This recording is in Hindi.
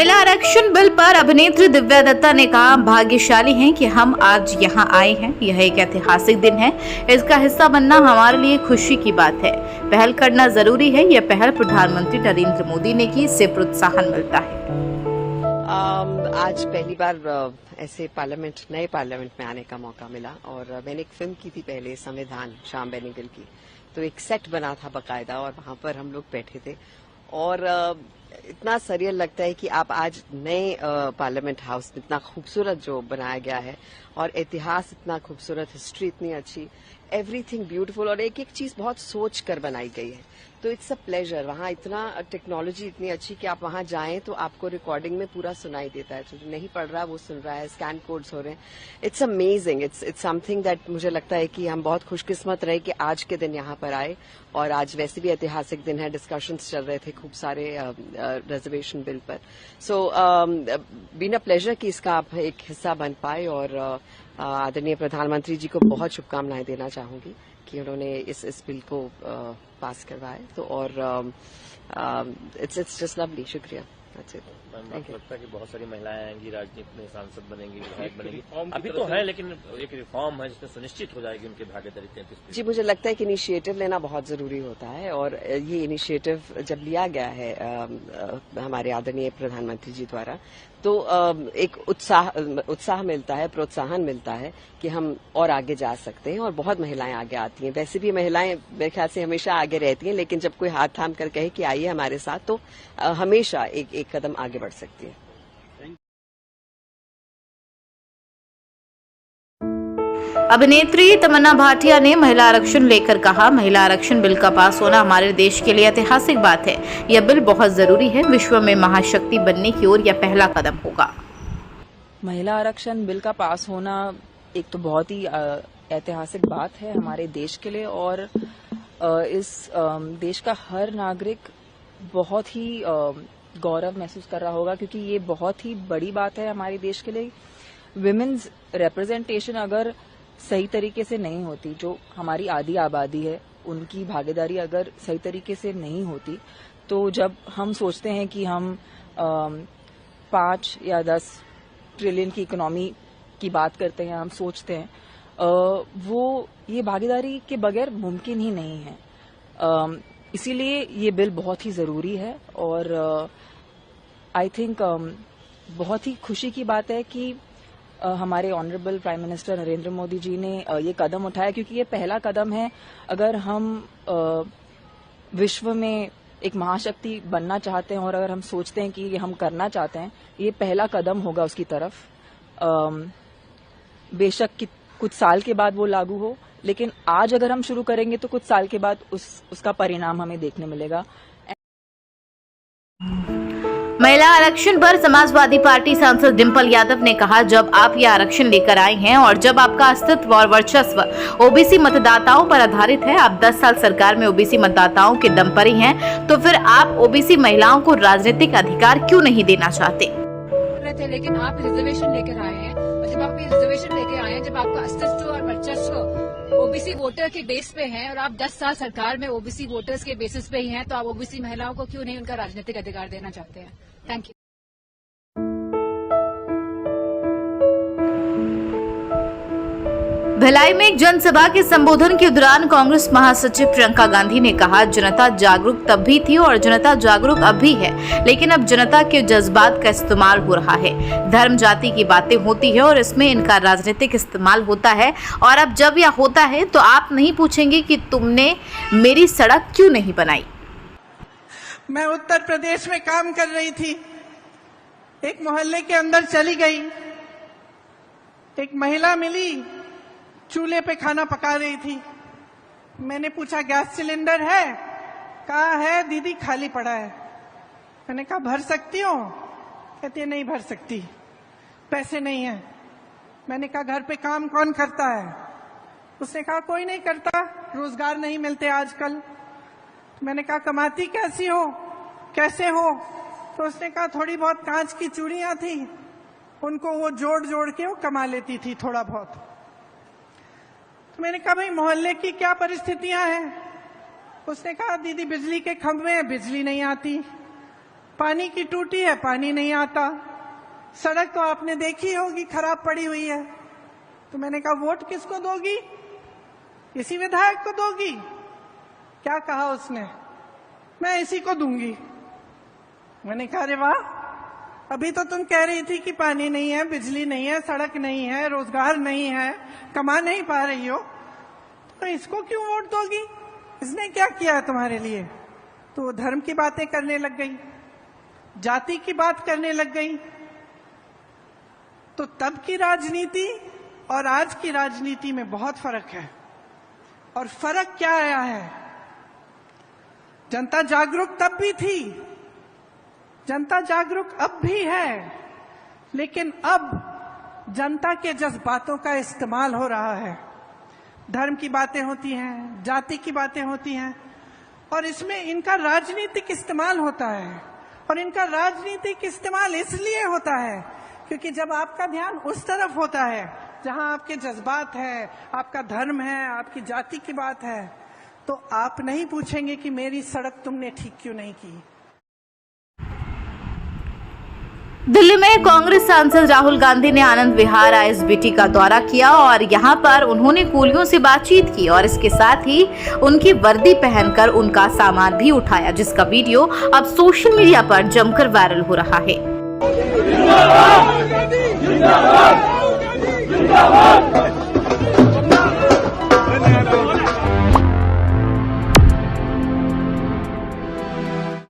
महिला आरक्षण बिल पर अभिनेत्री दिव्या दत्ता ने कहा, भाग्यशाली हैं कि हम आज यहां आए हैं। यह एक ऐतिहासिक दिन है। इसका हिस्सा बनना हमारे लिए खुशी की बात है। पहल करना जरूरी है। यह पहल प्रधानमंत्री नरेंद्र मोदी ने की, इससे प्रोत्साहन मिलता है। आज पहली बार ऐसे नए पार्लियामेंट में आने का मौका मिला और मैंने एक फिल्म की थी पहले, संविधान, श्याम बेनेगल की। तो एक सेट बना था बकायदा और वहां पर हम लोग बैठे थे और इतना सरियल लगता है कि आप आज नए पार्लियामेंट हाउस इतना खूबसूरत जो बनाया गया है और इतिहास इतना खूबसूरत, हिस्ट्री इतनी अच्छी, एवरीथिंग ब्यूटीफुल और एक एक चीज बहुत सोच कर बनाई गई है। तो इट्स अ प्लेजर। वहां इतना टेक्नोलॉजी इतनी अच्छी कि आप वहां जाएं तो आपको रिकॉर्डिंग में पूरा सुनाई देता है। जो नहीं पढ़ रहा वो सुन रहा है, स्कैन कोड्स हो रहे हैं। It's amazing. It's something that मुझे लगता है कि हम बहुत खुशकिस्मत रहे कि आज के दिन यहाँ पर आए। और आज वैसे भी ऐतिहासिक दिन है, डिस्कशंस चल रहे थे खूब सारे रिजर्वेशन बिल पर। सो बीन अ प्लेजर कि इसका आप एक हिस्सा बन पाए और आदरणीय प्रधानमंत्री जी को बहुत शुभकामनाएं देना चाहूंगी कि उन्होंने इस बिल को पास करवाए। तो और इट्स जस्ट लवली। शुक्रिया। आपको लगता है कि बहुत सारी महिलाएं आएंगी, राजनीति में सांसद बनेंगी, विधायक बनेंगी? अभी तो है, लेकिन एक रिफॉर्म है जिसमें सुनिश्चित हो जाएगी उनकी भागीदारी 33%। जी, मुझे लगता है कि इनिशिएटिव लेना बहुत जरूरी होता है और ये इनिशिएटिव जब लिया गया है हमारे आदरणीय प्रधानमंत्री जी द्वारा, तो एक उत्साह मिलता है, प्रोत्साहन मिलता है कि हम और आगे जा सकते हैं और बहुत महिलाएं आगे आती हैं। वैसे भी महिलाएं मेरे ख्याल से हमेशा आगे रहती हैं, लेकिन जब कोई हाथ थाम कर कहे कि आइए हमारे साथ, तो हमेशा एक कदम आगे बढ़ सकती है। अभिनेत्री तमन्ना भाटिया ने महिला आरक्षण लेकर कहा, महिला आरक्षण बिल का पास होना हमारे देश के लिए ऐतिहासिक बात है। यह बिल बहुत जरूरी है। विश्व में महाशक्ति बनने की ओर यह पहला कदम होगा। महिला आरक्षण बिल का पास होना एक तो बहुत ही ऐतिहासिक बात है हमारे देश के लिए और इस देश का हर नागरिक बहुत ही गौरव महसूस कर रहा होगा, क्योंकि ये बहुत ही बड़ी बात है हमारे देश के लिए। विमेन्स रिप्रेजेंटेशन अगर सही तरीके से नहीं होती, जो हमारी आधी आबादी है उनकी भागीदारी अगर सही तरीके से नहीं होती, तो जब हम सोचते हैं कि हम 5 या 10 ट्रिलियन की इकोनॉमी की बात करते हैं, हम सोचते हैं वो ये भागीदारी के बगैर मुमकिन ही नहीं है। इसीलिए ये बिल बहुत ही जरूरी है और आई थिंक बहुत ही खुशी की बात है कि हमारे honourable prime minister Narendra Modi ji ने ये कदम उठाया, क्योंकि ये पहला कदम है। अगर हम विश्व में एक महाशक्ति बनना चाहते हैं और अगर हम सोचते हैं कि ये हम करना चाहते हैं, ये पहला कदम होगा उसकी तरफ। बेशक कुछ साल के बाद वो लागू हो, लेकिन आज अगर हम शुरू करेंगे तो कुछ साल के बाद उसका परिणाम हमें देखने मिलेगा। महिला आरक्षण पर समाजवादी पार्टी सांसद डिंपल यादव ने कहा, जब आप ये आरक्षण लेकर आए हैं और जब आपका अस्तित्व और वर्चस्व ओबीसी मतदाताओं पर आधारित है, आप 10 साल सरकार में ओबीसी मतदाताओं के दम पर ही हैं, तो फिर आप ओबीसी महिलाओं को राजनीतिक अधिकार क्यों नहीं देना चाहते? लेकिन आप रिजर्वेशन लेकर आए हैं और जब आप ये रिजर्वेशन लेकर आए हैं, जब आपका अस्तित्व और वर्चस्व ओबीसी वोटर के बेस पे है और आप 10 साल सरकार में ओबीसी वोटर्स के बेसिस पे ही हैं, तो आप ओबीसी महिलाओं को क्यों नहीं उनका राजनीतिक अधिकार देना चाहते हैं? Thank you. भिलाई में एक जनसभा के संबोधन के दौरान कांग्रेस महासचिव प्रियंका गांधी ने कहा, जनता जागरूक तब भी थी और जनता जागरूक अब भी है, लेकिन अब जनता के जज्बात का इस्तेमाल हो रहा है। धर्म जाति की बातें होती है और इसमें इनका राजनीतिक इस्तेमाल होता है और अब जब यह होता है तो आप नहीं पूछेंगे कि तुमने मेरी सड़क क्यों नहीं बनाई। मैं उत्तर प्रदेश में काम कर रही थी, एक मोहल्ले के अंदर चली गई, एक महिला मिली, चूल्हे पे खाना पका रही थी। मैंने पूछा, गैस सिलेंडर है? कहा है दीदी, खाली पड़ा है। मैंने कहा भर सकती हो? कहती है नहीं भर सकती, पैसे नहीं है। मैंने कहा घर पे काम कौन करता है? उसने कहा कोई नहीं करता, रोजगार नहीं मिलते आजकल। मैंने कहा कमाती कैसी हो, कैसे हो? तो उसने कहा थोड़ी बहुत कांच की चूड़ियां थी, उनको वो जोड़ जोड़ के वो कमा लेती थी थोड़ा बहुत। तो मैंने कहा भाई मोहल्ले की क्या परिस्थितियां हैं? उसने कहा दीदी बिजली के खंभे हैं, बिजली नहीं आती, पानी की टूटी है, पानी नहीं आता। सड़क तो आपने देखी होगी खराब पड़ी हुई है। तो मैंने कहा वोट किसको दोगी? इसी विधायक को दोगी? क्या कहा उसने? मैं इसी को दूंगी। मैंने कहा अरे वाह, अभी तो तुम कह रही थी कि पानी नहीं है, बिजली नहीं है, सड़क नहीं है, रोजगार नहीं है, कमा नहीं पा रही हो, तो इसको क्यों वोट दोगी? इसने क्या किया है तुम्हारे लिए? तो वो धर्म की बातें करने लग गई, जाति की बात करने लग गई। तो तब की राजनीति और आज की राजनीति में बहुत फर्क है। और फर्क क्या आया है? जनता जागरूक तब भी थी, जनता जागरूक अब भी है, लेकिन अब जनता के जज्बातों का इस्तेमाल हो रहा है। धर्म की बातें होती हैं, जाति की बातें होती हैं, और इसमें इनका राजनीतिक इस्तेमाल होता है। और इनका राजनीतिक इस्तेमाल इसलिए होता है क्योंकि जब आपका ध्यान उस तरफ होता है जहां आपके जज्बात है, आपका धर्म है, आपकी जाति की बात है, तो आप नहीं पूछेंगे कि मेरी सड़क तुमने ठीक क्यों नहीं की। दिल्ली में कांग्रेस सांसद राहुल गांधी ने आनंद विहार आईएसबीटी का दौरा किया और यहां पर उन्होंने कूलियों से बातचीत की और इसके साथ ही उनकी वर्दी पहनकर उनका सामान भी उठाया, जिसका वीडियो अब सोशल मीडिया पर जमकर वायरल हो रहा है। जिंदाबाद, जिंदाबाद, जिंदाबाद।